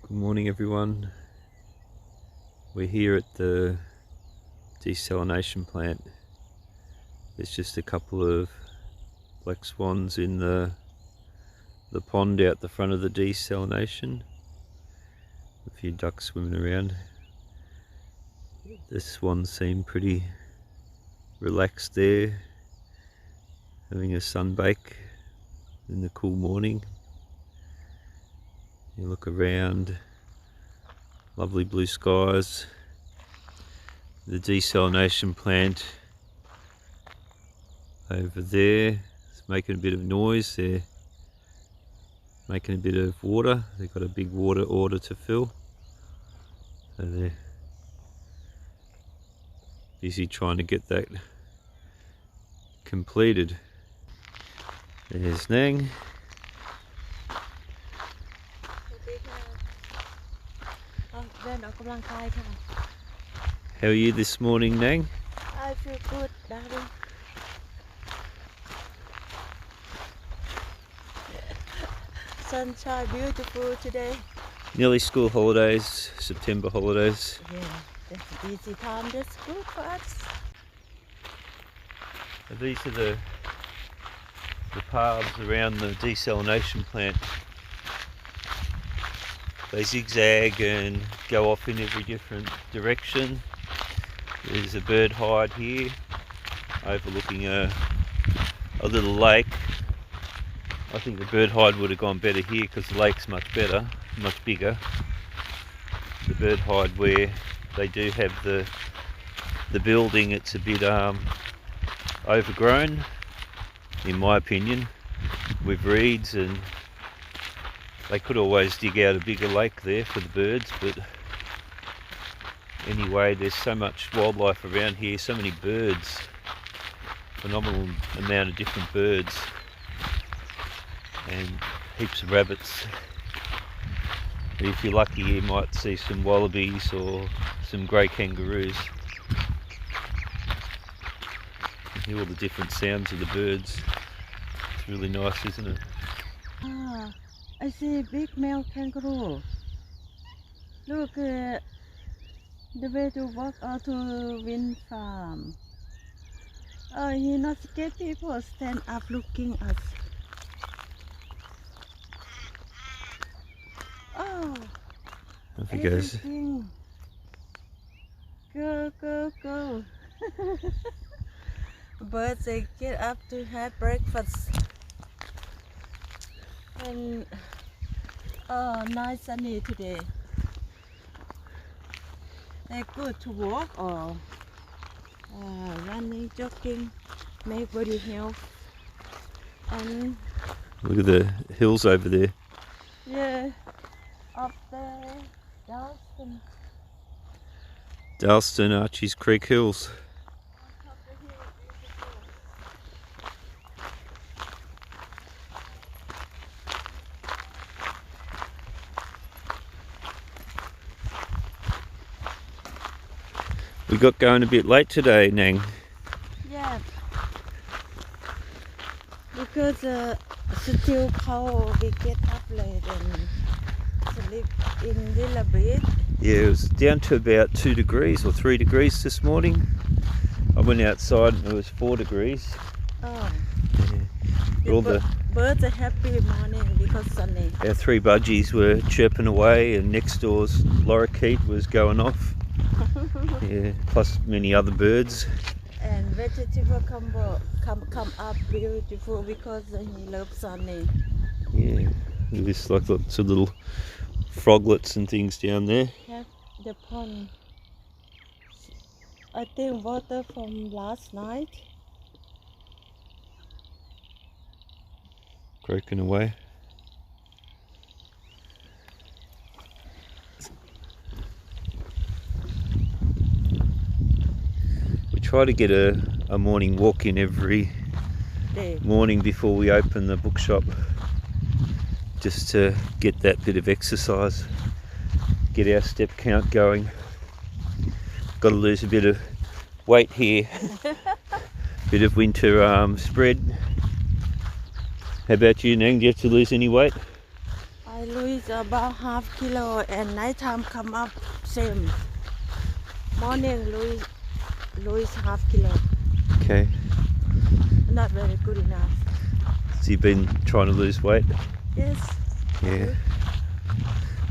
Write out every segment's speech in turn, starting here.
Good morning everyone. We're here at the desalination plant. There's just a couple of black swans in the pond out the front of the desalination. A few ducks swimming around. The swans seem pretty relaxed there, having a sunbake in the cool morning. You look around, lovely blue skies. The desalination plant over there is making a bit of noise. They're making a bit of water. They've got a big water order to fill. So they're busy trying to get that completed. There's Nang. How are you this morning, Nang? I feel good, darling. Sunshine, beautiful today. Nearly school holidays, September holidays. Yeah, that's a busy time. That's good for us. These are the paths around the desalination plant. They zigzag and go off in every different direction. There's a bird hide here overlooking a little lake. I think the bird hide would have gone better here because the lake's much better, much bigger. The bird hide where they do have the building, it's a bit overgrown in my opinion with reeds, and they could always dig out a bigger lake there for the birds, but anyway, there's so much wildlife around here, so many birds, phenomenal amount of different birds, and heaps of rabbits. But if you're lucky, you might see some wallabies or some grey kangaroos. You hear all the different sounds of the birds. It's really nice, isn't it? Ah, I see a big male kangaroo. Look, the way to walk out to wind farm. Oh, he not scared people. Stand up looking us. Oh, Off he goes. everything. Go, go, go. Birds, they get up to have breakfast. And oh, nice sunny today. They're good to walk or running, jogging, make body health. And Look at the hills over there. yeah, up there, Dalston. Dalston, Archie's Creek Hills. On top of the hill, beautiful. We got going a bit late today, Nang. Yeah, because still cold, we get up late and sleep in little bit. Yeah, it was down to about 2 degrees or 3 degrees this morning. I went outside and it was 4 degrees. Oh, Yeah. All the birds are happy morning because sunny. our 3 budgies were chirping away, and next door's lorikeet was going off. Yeah, plus many other birds. And vegetable come up beautiful because he loves sunny. Yeah, there's like lots of little froglets and things down there. Have the pond. I think water from last night. Croaking away. We try to get a morning walk in every Day. morning before we open the bookshop, just to get that bit of exercise, get our step count going. Got to lose a bit of weight here. Bit of winter spread. How about you, Nang? Do you have to lose any weight? I I lose about half kilo and nighttime come up same. Morning lose half kilo. Okay. Not very good enough. So you've been trying to lose weight? Yes. Yeah.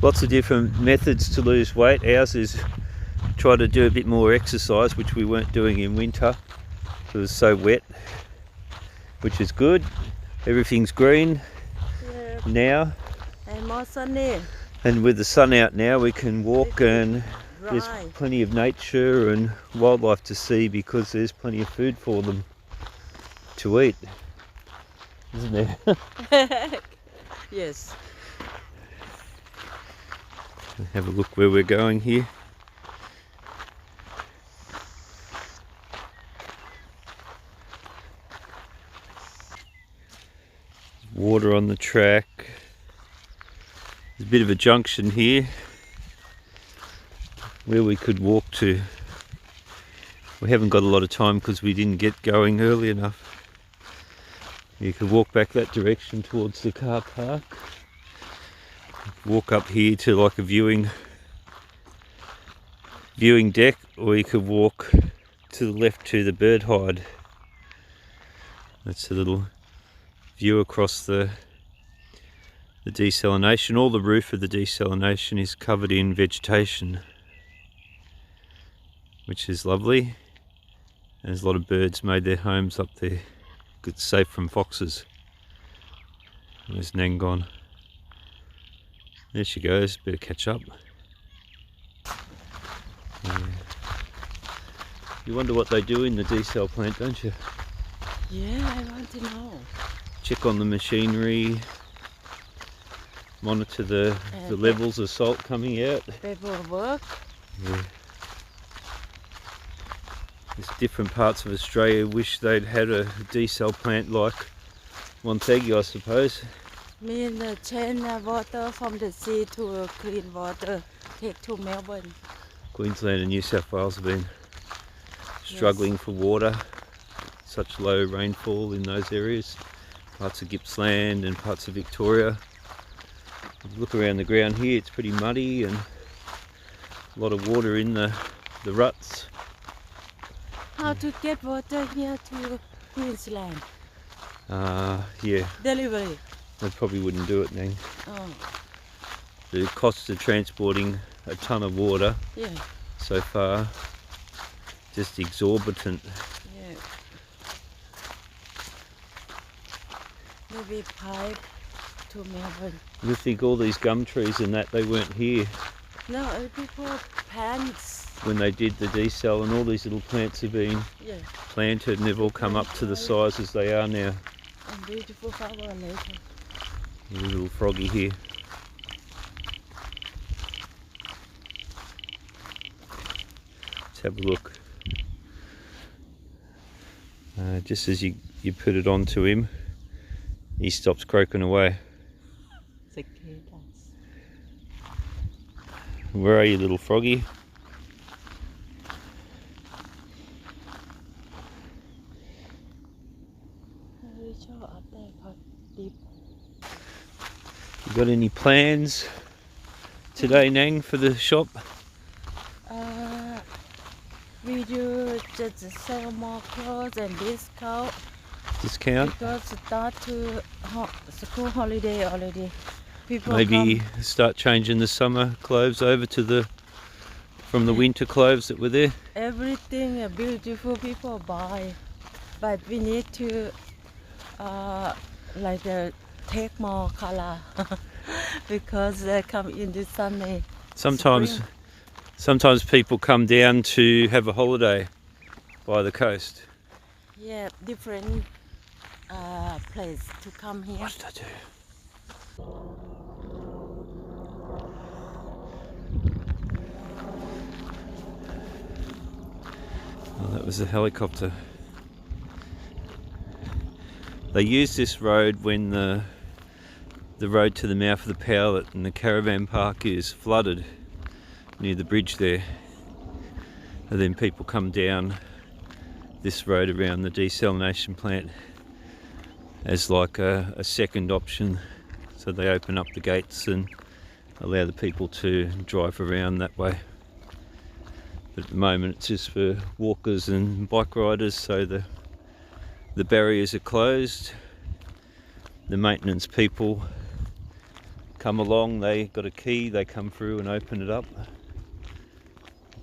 Lots of different methods to lose weight. Ours is try to do a bit more exercise, which we weren't doing in winter. It was so wet, which is good. Everything's green now. And more sunny. And with the sun out now, we can walk and there's Dry. plenty of nature and wildlife to see because there's plenty of food for them to eat, isn't there? Yes. Have a look where we're going here. Water on the track. There's a bit of a junction here where we could walk to. We haven't got a lot of time because we didn't get going early enough. You could walk back that direction towards the car park. Walk up here to like a viewing deck, or you could walk to the left to the bird hide. That's a little view across the desalination. All the roof of the desalination is covered in vegetation, which is lovely. And there's a lot of birds made their homes up there. Good, safe from foxes. There's Nang gone. There she goes, better catch up. Yeah. You wonder what they do in the desal plant, don't you? Yeah, I want to know. Check on the machinery, monitor the levels of salt coming out. Paperwork. Yeah. There's different parts of Australia wish they'd had a desal plant like Wonthaggi, I suppose. Mean change water from the sea to clean water, take to Melbourne. Queensland and New South Wales have been struggling for water. Such low rainfall in those areas. Parts of Gippsland and parts of Victoria. If you look around the ground here, it's pretty muddy and a lot of water in the ruts. How to get water here to Queensland? Yeah, Delivery. they probably wouldn't do it now. Oh, The cost of transporting a ton of water yeah, so far, just exorbitant. yeah. Maybe pipe to Melbourne. You think all these gum trees and that, they weren't here No, people plants. when they did the desal, and all these little plants have been Yeah, planted and they've all come up to the sizes they are now. and beautiful flower later. There's a little froggy here. Let's have a look. Just as you put it onto him, he stops croaking away. Cicadas. Where are you, little froggy? We show up there for deep. You got any plans today, Nang, for the shop? We do just sell more clothes and discount Discount? because start to school holiday already. People Maybe come, start changing the summer clothes over to from the winter clothes that were there. everything beautiful people buy, but we need to take more color because they come in the sunny. Sometimes people come down to have a holiday by the coast. Yeah, different place to come here. What did I do? Oh, that was a helicopter. They use this road when the road to the mouth of the Powlet and the caravan park is flooded near the bridge there. And then people come down this road around the desalination plant as like a second option. so they open up the gates and allow the people to drive around that way. But at the moment it's just for walkers and bike riders, so the barriers are closed. The maintenance people come along, they got a key, they come through and open it up. But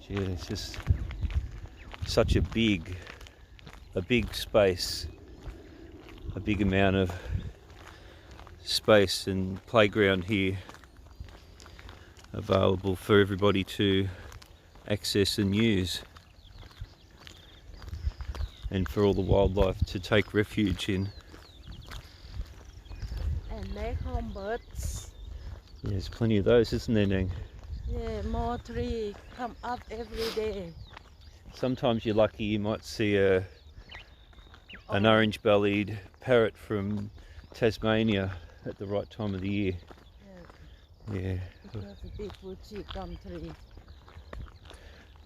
yeah, it's just such a big space, a big amount of space and playground here available for everybody to access and use, and for all the wildlife to take refuge in. And leghorn birds. Yeah, there's plenty of those, isn't there, Nang? Yeah, more trees come up every day. Sometimes you're lucky, you might see an orange-bellied parrot from Tasmania at the right time of the year. Yeah. Because the big woody gum tree.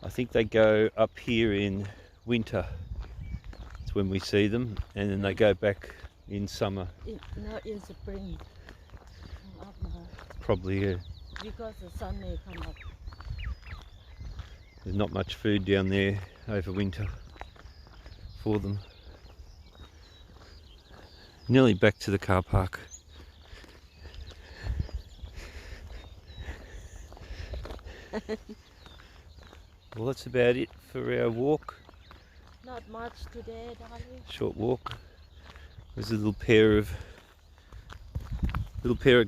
I think they go up here in winter. It's when we see them, and then they go back in summer. Not in spring. Come up more. Probably, yeah. Because the sun may come up. There's not much food down there over winter for them. Nearly back to the car park. Well, that's about it for our walk. Not much today, darling. Short walk. There's a little pair of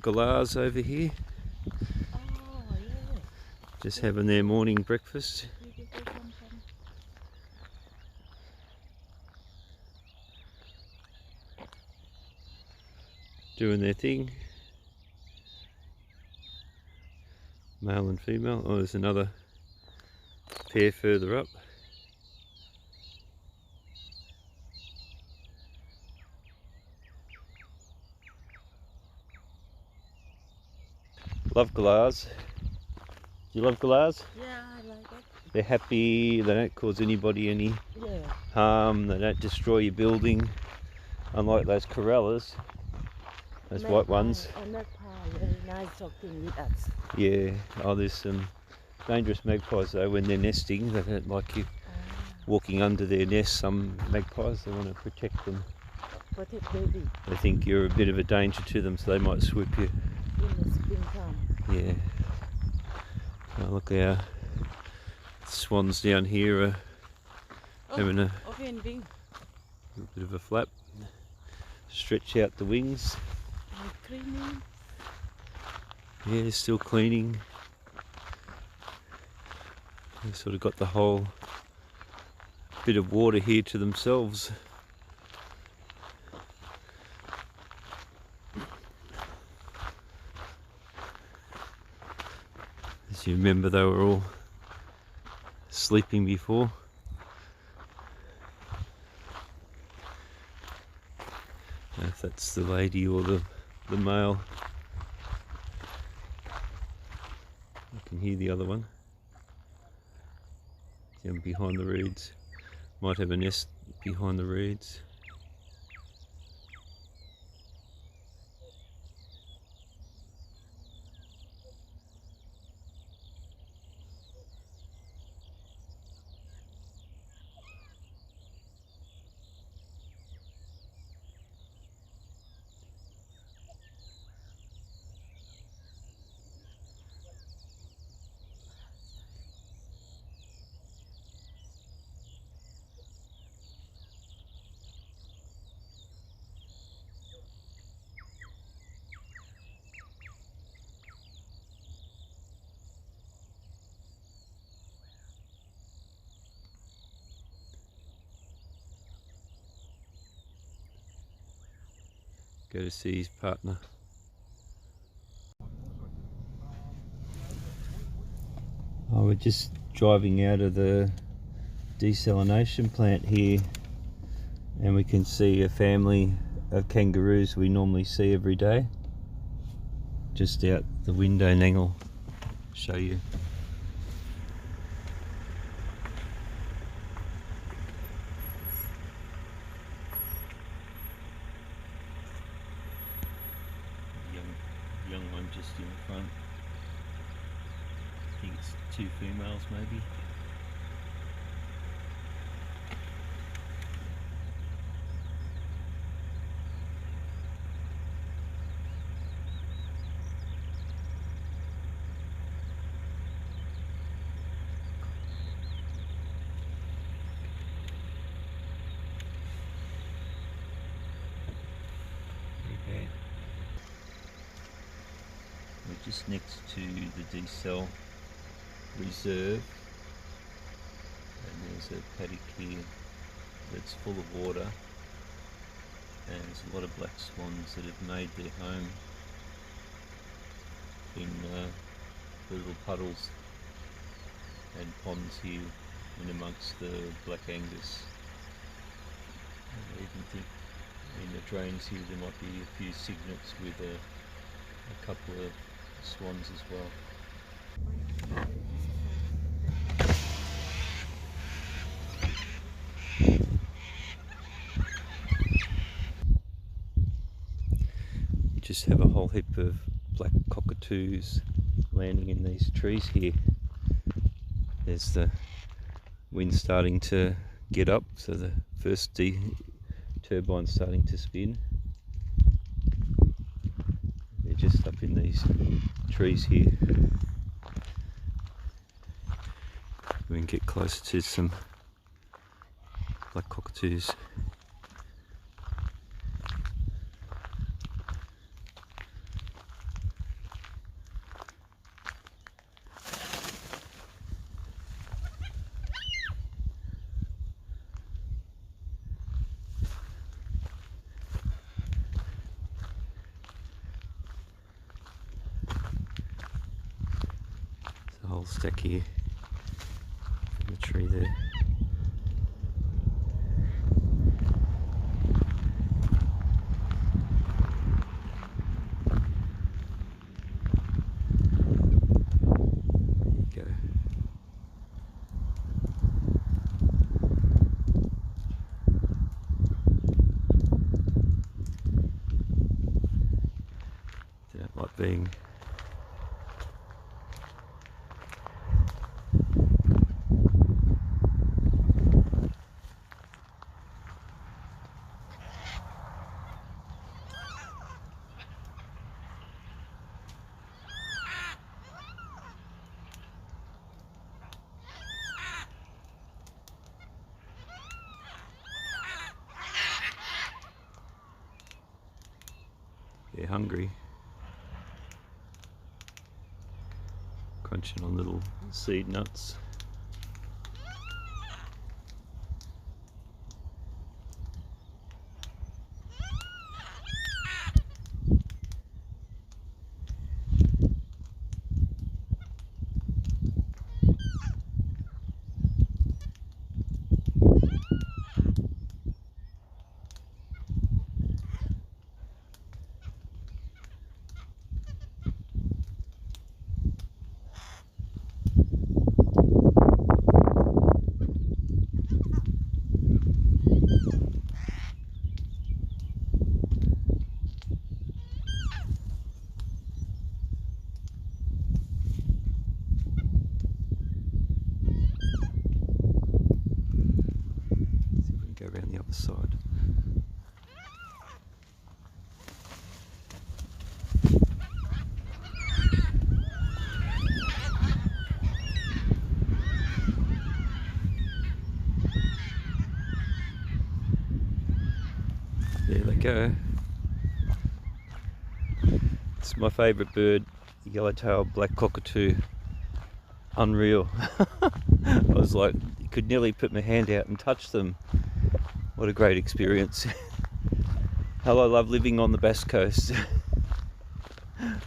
galahs over here, Oh, yeah. just having their morning breakfast. Doing their thing. Male and female. Oh, there's another pair further up. Love galahs. Do you love galahs? Yeah, I like it. They're happy, they don't cause anybody any Yeah. harm, they don't destroy your building, unlike those corellas, those white ones. And magpie, very nice talking with us. Yeah, oh, there's some dangerous magpies though when they're nesting. They don't like you walking under their nest. Some magpies, they want to protect them. Protect baby They think you're a bit of a danger to them, so they might swoop you. in the springtime. Yeah. Oh, look, our swans down here are having a Open wing. little bit of a flap. Stretch out the wings. And cleaning. Yeah, still cleaning. They've sort of got the whole bit of water here to themselves. As you remember, they were all sleeping before. I don't know if that's the lady or the male. I can hear the other one down behind the reeds. Might have a nest behind the reeds. Go to see his partner. Oh, we're just driving out of the desalination plant here, and we can see a family of kangaroos we normally see every day. Just out the window, Nang will show you. one just in front. I think it's 2 females maybe. We're just next to the Desal reserve, and there's a paddock here that's full of water, and there's a lot of black swans that have made their home in the little puddles and ponds here in amongst the black Angus. I even think in the drains here there might be a few cygnets with a couple of swans as well. Just have a whole heap of black cockatoos landing in these trees here. There's the wind starting to get up, so the first turbine's starting to spin. They're just up in these trees here. We can get closer to some black cockatoos. A whole stack here in the tree there. There you go. Don't like being hungry, crunching on little seed nuts. Go around the other side. There they go. It's my favourite bird, the yellow-tailed black cockatoo. Unreal. I was like, you could nearly put my hand out and touch them. What a great experience. Hell, I love living on the Basque Coast.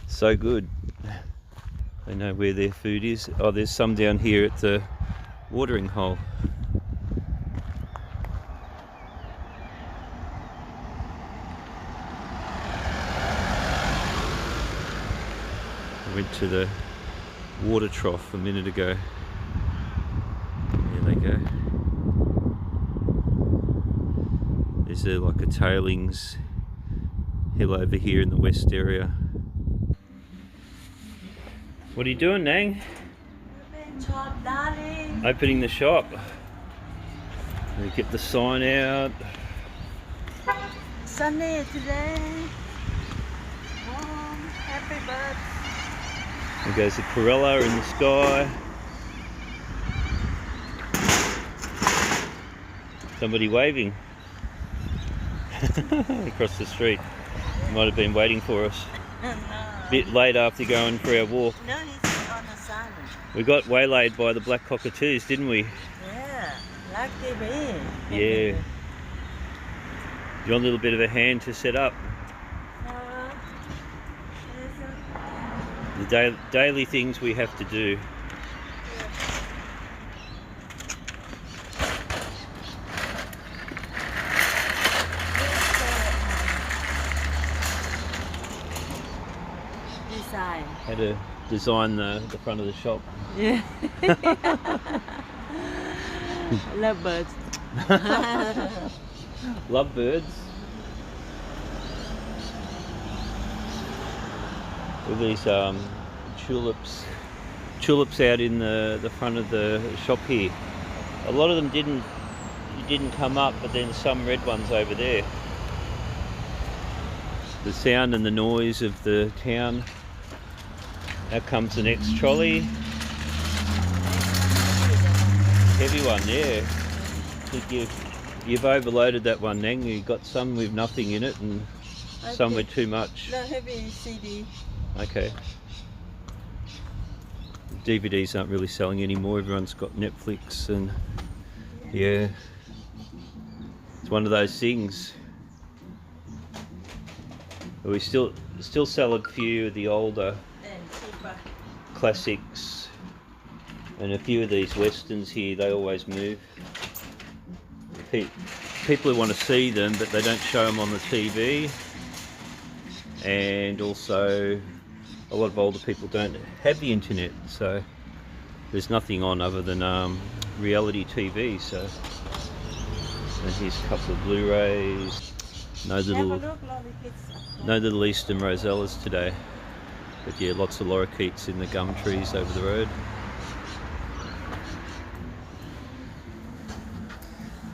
So good. They know where their food is. Oh, there's some down here at the watering hole. I went to the water trough a minute ago. There they go. There's like a tailings hill over here in the west area. What are you doing, Nang? Shop, darling. Opening the shop. We get the sign out. Sunny today. Warm, happy birds. There goes the Corella in the sky. Somebody waving across the street. Might have been waiting for us. No. A bit late after going for our walk. No, he's on the sun. We got waylaid by the black cockatoos, didn't we? Yeah, like TV. Yeah. You want a little bit of a hand to set up? The daily things we have to do. Design. How to design the front of the shop. Yeah. Love birds. Love birds. With these tulips out in the front of the shop here. A lot of them didn't come up, but then some red ones over there. The sound and the noise of the town. Now comes the next trolley. Heavy one, yeah. I think you've overloaded that one, Nang. You've got some with nothing in it and some with too much. No heavy CD. Okay. DVDs aren't really selling anymore. Everyone's got Netflix and yeah. It's one of those things. But we still sell a few of the older classics and a few of these westerns here. They always move. People who want to see them, but they don't show them on the TV. And also a lot of older people don't have the internet, so there's nothing on other than reality TV. So, and here's a couple of Blu-rays. No little Eastern Rosellas today, but yeah, lots of lorikeets in the gum trees over the road.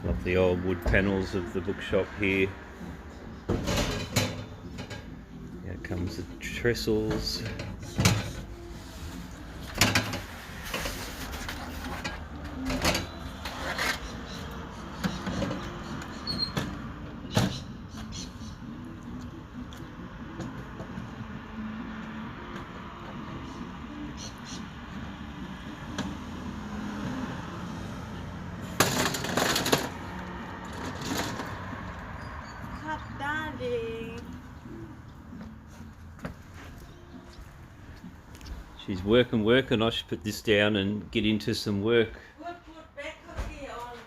Love the old wood panels of the bookshop here. Here comes the trestles. She's working. I should put this down and get into some work. Put back cookie on.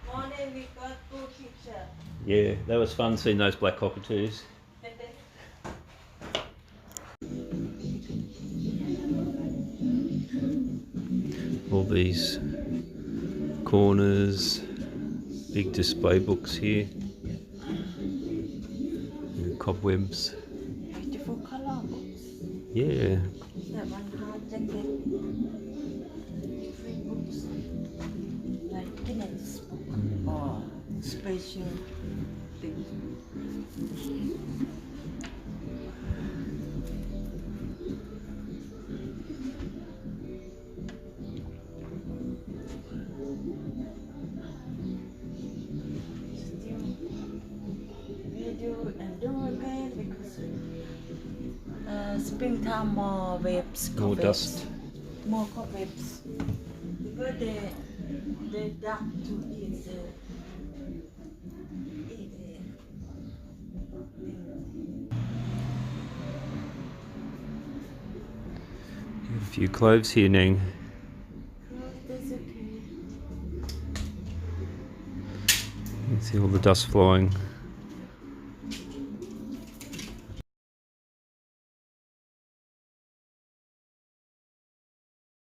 Morning we got good picture. Yeah, that was fun seeing those black cockatoos. All these corners, big display books here. And cobwebs. Beautiful color books. Yeah. That one hard jacket. Free books. Like Guinness book or special things. Video and do again because springtime more waves, More dust. more cobwebs because they duck to eat the A few cloves here, Nang. That's okay. You can see all the dust flying.